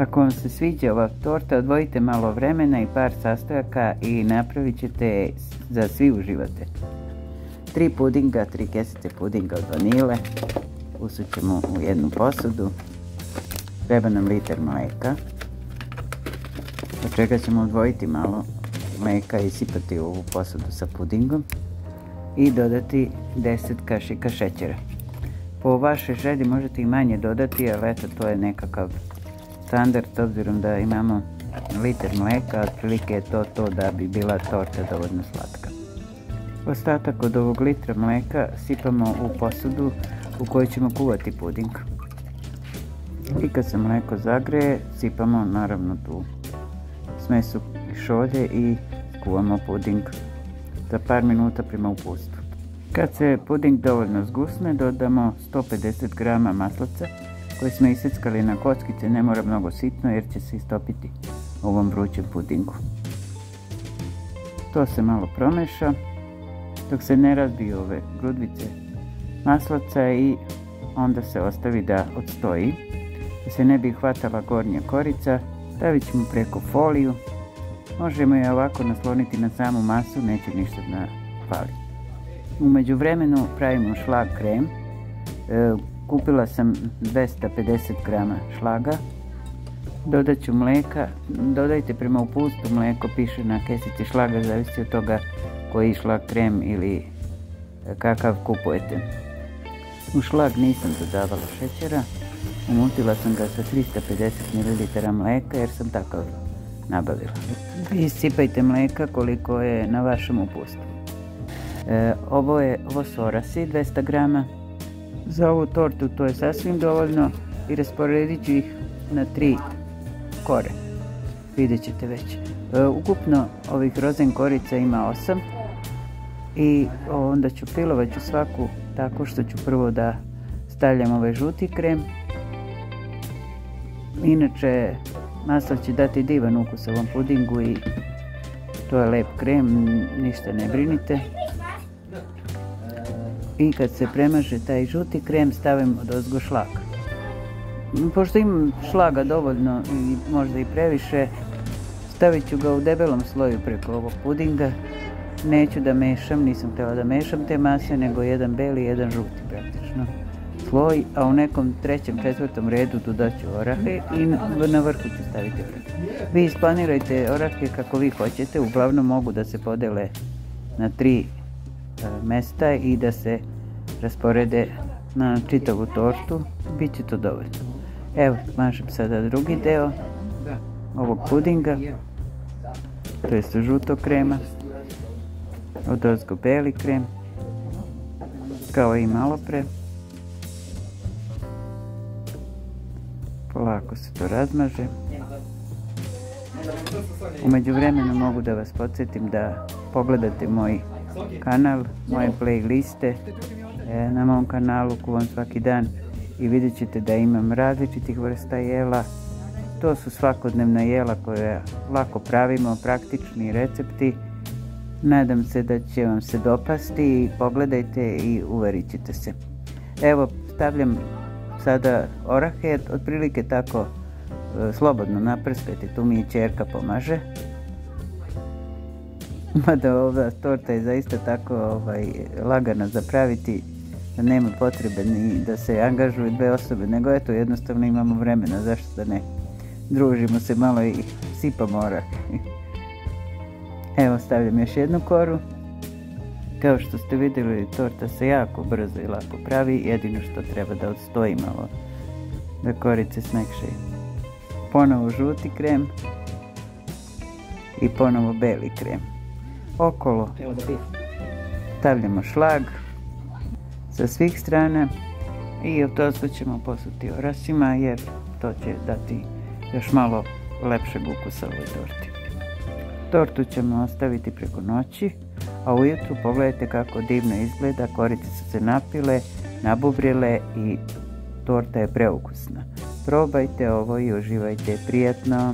Ako vam se sviđa ova torta, odvojite malo vremena i par sastojaka i napravit ćete da svi uživate. 3 pudinga, 3 kesice pudinga od vanile usućemo u jednu posudu. Treba nam liter mlijeka, od čega ćemo odvojiti malo mlijeka i sipati u ovu posudu sa pudingom i dodati 10 kašika šećera. Po vašoj želji možete i manje dodati, ali eto, to je nekakav standard, s obzirom da imamo liter mlijeka, otprilike je to da bi bila torta dovoljno slatka. Ostatak od ovog litra mlijeka sipamo u posudu u kojoj ćemo kuvati puding. I kad se mlijeko zagreje, sipamo naravno tu smesu i šolje i kuvamo puding za par minuta prema uputstvu. Kad se puding dovoljno zgusne, dodamo 150 grama maslaca koje smo iseckali na kockice, ne mora mnogo sitno jer će se istopiti u ovom vrućem pudingu. To se malo promeša dok se ne razbiju ove grudvice maslaca i onda se ostavi da odstoji. Da se ne bi hvatala gornja korica, stavit ćemo preko foliju. Možemo je ovako nasloniti na samu masu, neće ništa da fali. U međuvremenu pravimo šlag krem. Kupila sam 250 grama šlaga. Dodat ću mlijeka. Dodajte prema uputstvu, mlijeko piše na kesici šlaga, zavisi od toga koji šlag krem ili kakav kupujete. U šlag nisam dodavala šećera. Umutila sam ga sa 350 ml mlijeka jer sam takav nabavila. Vi sipajte mlijeka koliko je na vašem uputstvu. Ovo su orasi, 200 grama. Za ovu tortu to je sasvim dovoljno i rasporedit ću ih na 3 kore. Vidjet ćete već. Ukupno ovih rozen korica ima 8 i onda ću pilovat ću svaku tako što ću prvo da stavljam ovaj žuti krem. Inače, maslo će dati divan ukus ovom pudingu i to je lep krem, ništa ne brinite. I kad se premaže taj žuti krem, stavim odozgo šlag. Pošto imam šlaga dovoljno i možda i previše, stavit ću ga u debelom sloju preko ovog pudinga. Neću da mešam, nisam htjela da mešam te mase, nego jedan beli i jedan žuti praktično sloj, a u nekom 3., 4. redu dodat ću orahe i na vrhu ću staviti preko. Vi isplanirajte orahe kako vi hoćete, uglavnom mogu da se podele na 3 mesta i da se rasporede na čitavu tortu, bit će to dovoljno. Evo, mažem sada drugi deo ovog pudinga, to jest žutog krema, odozgo beli krem, kao i malo pre. Polako se to razmaže. U međuvremenu mogu da vas podsjetim da pogledate moj kanal, moje playliste na mom kanalu kuvam svaki dan i vidjet ćete da imam različitih vrsta jela. To su svakodnevna jela koje lako pravimo, praktični recepti. Nadam se da će vam se dopasti i pogledajte i uverit ćete se. Evo, stavljam sada orahe, otprilike tako slobodno naprskajte, tu mi i ćerka pomaže. Mada ova torta je zaista tako lagana za praviti, da nema potrebe ni da se angažuju 2 osobe, nego eto, jednostavno imamo vremena, zašto da ne. Družimo se malo i sipamo orahe. Evo, stavljam još jednu koru. Kao što ste vidjeli, torta se jako brzo i lako pravi, jedino što treba da odstoji malo, da korice smekšaju. Ponovo žuti krem i ponovo beli krem. Okolo stavljamo šlag sa svih strana i to ćemo posuti orasima jer to će dati još malo lepšeg ukusa ovoj torti. Tortu ćemo ostaviti preko noći, a ujutru pogledajte kako divno izgleda, korice su se napile, nabubrile i torta je preukusna. Probajte ovo i uživajte, prijatno!